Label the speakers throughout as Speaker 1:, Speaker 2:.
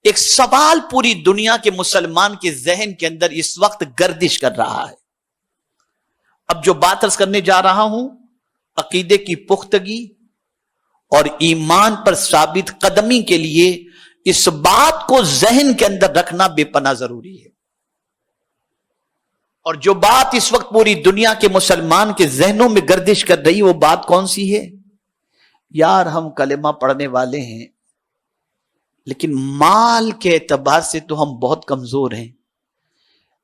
Speaker 1: ایک سوال پوری دنیا کے مسلمان کے ذہن کے اندر اس وقت گردش کر رہا ہے. اب جو بات عرض کرنے جا رہا ہوں عقیدے کی پختگی اور ایمان پر ثابت قدمی کے لیے اس بات کو ذہن کے اندر رکھنا بے پناہ ضروری ہے. اور جو بات اس وقت پوری دنیا کے مسلمان کے ذہنوں میں گردش کر رہی وہ بات کون سی ہے؟ یار ہم کلمہ پڑھنے والے ہیں لیکن مال کے اعتبار سے تو ہم بہت کمزور ہیں.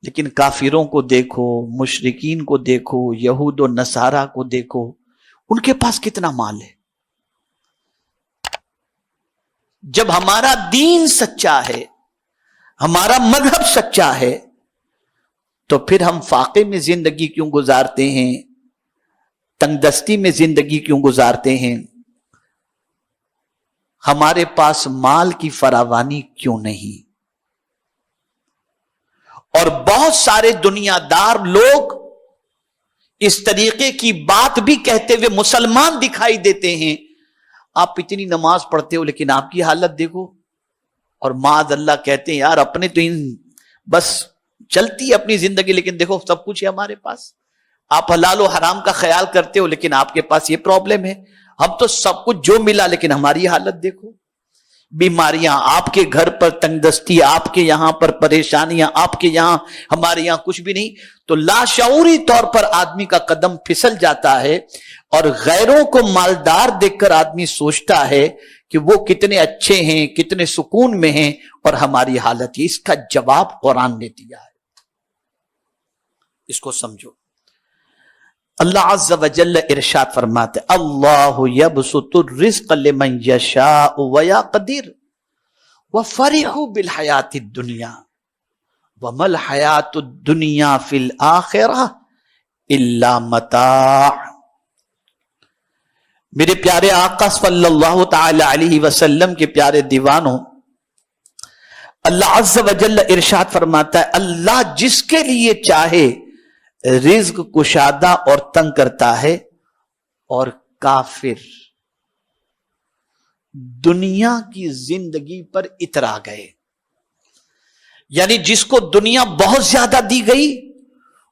Speaker 1: لیکن کافروں کو دیکھو، مشرکین کو دیکھو، یہود و نصارہ کو دیکھو، ان کے پاس کتنا مال ہے. جب ہمارا دین سچا ہے، ہمارا مذہب سچا ہے، تو پھر ہم فاقے میں زندگی کیوں گزارتے ہیں؟ تنگ دستی میں زندگی کیوں گزارتے ہیں؟ ہمارے پاس مال کی فراوانی کیوں نہیں؟ اور بہت سارے دنیا دار لوگ اس طریقے کی بات بھی کہتے ہوئے مسلمان دکھائی دیتے ہیں. آپ اتنی نماز پڑھتے ہو لیکن آپ کی حالت دیکھو. اور معاذ اللہ کہتے ہیں یار اپنے تو بس چلتی ہے اپنی زندگی لیکن دیکھو سب کچھ ہے ہمارے پاس. آپ حلال و حرام کا خیال کرتے ہو لیکن آپ کے پاس یہ پرابلم ہے. ہم تو سب کچھ جو ملا لیکن ہماری حالت دیکھو. بیماریاں آپ کے گھر پر، تنگ دستی آپ کے یہاں پر، پریشانیاں آپ کے یہاں، ہمارے یہاں کچھ بھی نہیں. تو لاشعوری طور پر آدمی کا قدم پھسل جاتا ہے اور غیروں کو مالدار دیکھ کر آدمی سوچتا ہے کہ وہ کتنے اچھے ہیں، کتنے سکون میں ہیں، اور ہماری حالت یہ. اس کا جواب قرآن نے دیا ہے. اس کو سمجھو. اللہ عز و جل ارشاد فرماتے اللہ یبسط الرزق لمن یشاء ویقدر وفرحوا بالحیات الدنیا وما الحیات الدنیا فی الآخرہ الا متاع. میرے پیارے آقا صلی اللہ تعالی علیہ وسلم کے پیارے دیوانوں، اللہ عز و جل ارشاد فرماتا ہے اللہ جس کے لیے چاہے رزق کشادہ اور تنگ کرتا ہے، اور کافر دنیا کی زندگی پر اترا گئے. یعنی جس کو دنیا بہت زیادہ دی گئی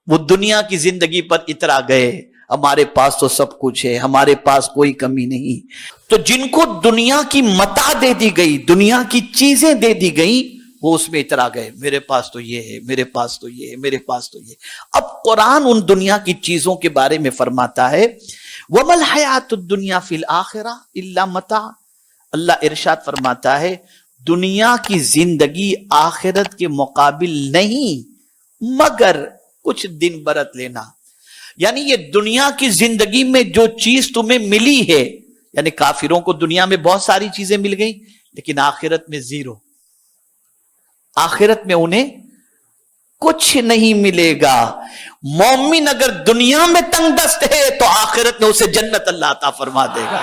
Speaker 1: وہ دنیا کی زندگی پر اترا گئے. ہمارے پاس تو سب کچھ ہے، ہمارے پاس کوئی کمی نہیں. تو جن کو دنیا کی متاع دے دی گئی، دنیا کی چیزیں دے دی گئی، وہ اس میں اترا گئے. میرے پاس تو یہ ہے، میرے پاس تو یہ ہے، میرے پاس تو یہ. اب قرآن ان دنیا کی چیزوں کے بارے میں فرماتا ہے وَمَا الْحَيَاةُ الدُّنْيَا فِي الْآخِرَةِ إِلَّا مَتَاعٌ. اللہ ارشاد فرماتا ہے دنیا کی زندگی آخرت کے مقابل نہیں مگر کچھ دن برت لینا. یعنی یہ دنیا کی زندگی میں جو چیز تمہیں ملی ہے، یعنی کافروں کو دنیا میں بہت ساری چیزیں مل گئی لیکن آخرت میں زیرو. آخرت میں انہیں کچھ نہیں ملے گا. مومن اگر دنیا میں تنگ دست ہے تو آخرت میں اسے جنت اللہ عطا فرما دے گا.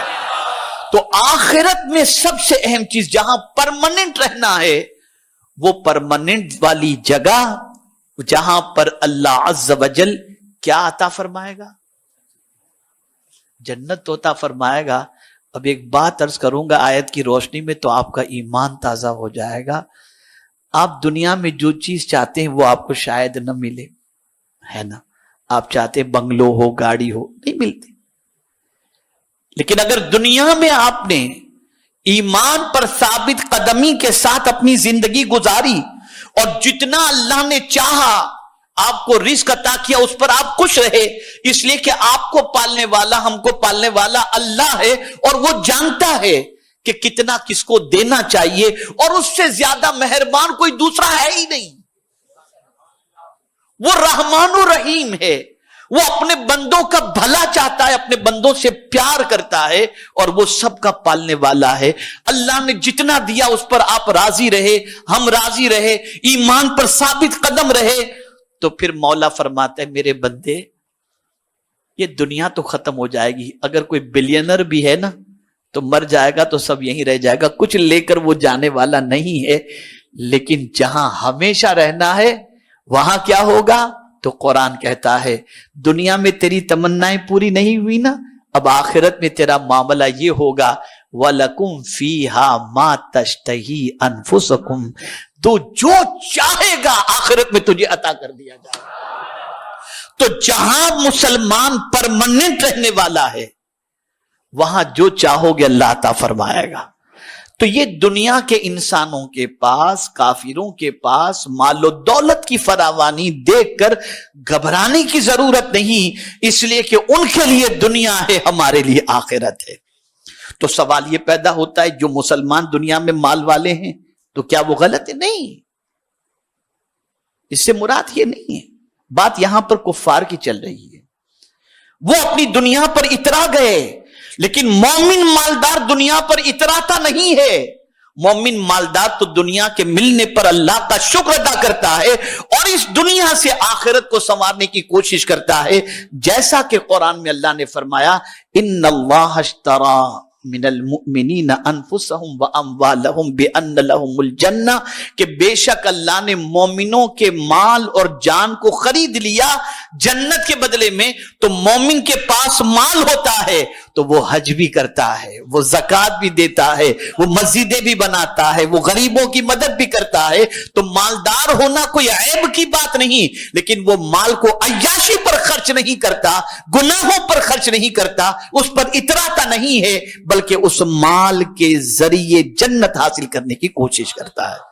Speaker 1: تو آخرت میں سب سے اہم چیز جہاں پرماننٹ رہنا ہے وہ پرماننٹ والی جگہ جہاں پر اللہ عز و جل کیا عطا فرمائے گا؟ جنت عطا فرمائے گا. اب ایک بات عرض کروں گا آیت کی روشنی میں تو آپ کا ایمان تازہ ہو جائے گا. آپ دنیا میں جو چیز چاہتے ہیں وہ آپ کو شاید نہ ملے، ہے نا. آپ چاہتے ہیں بنگلو ہو، گاڑی ہو، نہیں ملتی. لیکن اگر دنیا میں آپ نے ایمان پر ثابت قدمی کے ساتھ اپنی زندگی گزاری اور جتنا اللہ نے چاہا آپ کو رزق عطا کیا اس پر آپ خوش رہے، اس لیے کہ آپ کو پالنے والا، ہم کو پالنے والا اللہ ہے اور وہ جانتا ہے کہ کتنا کس کو دینا چاہیے، اور اس سے زیادہ مہربان کوئی دوسرا ہے ہی نہیں. وہ رحمان و رحیم ہے، وہ اپنے بندوں کا بھلا چاہتا ہے، اپنے بندوں سے پیار کرتا ہے اور وہ سب کا پالنے والا ہے. اللہ نے جتنا دیا اس پر آپ راضی رہے، ہم راضی رہے، ایمان پر ثابت قدم رہے، تو پھر مولا فرماتا ہے میرے بندے یہ دنیا تو ختم ہو جائے گی. اگر کوئی بلینر بھی ہے نا تو مر جائے گا تو سب یہیں رہ جائے گا، کچھ لے کر وہ جانے والا نہیں ہے. لیکن جہاں ہمیشہ رہنا ہے وہاں کیا ہوگا؟ تو قرآن کہتا ہے دنیا میں تیری تمنائیں پوری نہیں ہوئی نا، اب آخرت میں تیرا معاملہ یہ ہوگا وَلَكُمْ فِيهَا مَا تَشْتَهِي أَنفُسُكُمْ، تو جو چاہے گا آخرت میں تجھے عطا کر دیا جائے گا۔ تو جہاں مسلمان پرماننٹ رہنے والا ہے وہاں جو چاہو گے اللہ عطا فرمائے گا۔ تو یہ دنیا کے انسانوں کے پاس، کافروں کے پاس مال و دولت کی فراوانی دیکھ کر گھبرانے کی ضرورت نہیں، اس لیے کہ ان کے لیے دنیا ہے، ہمارے لیے آخرت ہے۔ تو سوال یہ پیدا ہوتا ہے جو مسلمان دنیا میں مال والے ہیں تو کیا وہ غلط ہے؟ نہیں، اس سے مراد یہ نہیں ہے۔ بات یہاں پر کفار کی چل رہی ہے، وہ اپنی دنیا پر اترا گئے، لیکن مومن مالدار دنیا پر اتراتا نہیں ہے۔ مومن مالدار تو دنیا کے ملنے پر اللہ کا شکر ادا کرتا ہے اور اس دنیا سے آخرت کو سنوارنے کی کوشش کرتا ہے، جیسا کہ قرآن میں اللہ نے فرمایا ان اللہ اشترى من المؤمنین انفسهم واموالهم بان لهم الجنہ، کہ بے شک اللہ نے مومنوں کے مال اور جان کو خرید لیا جنت کے بدلے میں۔ تو مومن کے پاس مال ہوتا ہے تو وہ حج بھی کرتا ہے، وہ زکوٰۃ بھی دیتا ہے، وہ مسجدیں بھی بناتا ہے، وہ غریبوں کی مدد بھی کرتا ہے۔ تو مالدار ہونا کوئی عیب کی بات نہیں، لیکن وہ مال کو عیاشی پر خرچ نہیں کرتا، گناہوں پر خرچ نہیں کرتا، اس پر اتراتا نہیں ہے، بلکہ اس مال کے ذریعے جنت حاصل کرنے کی کوشش کرتا ہے۔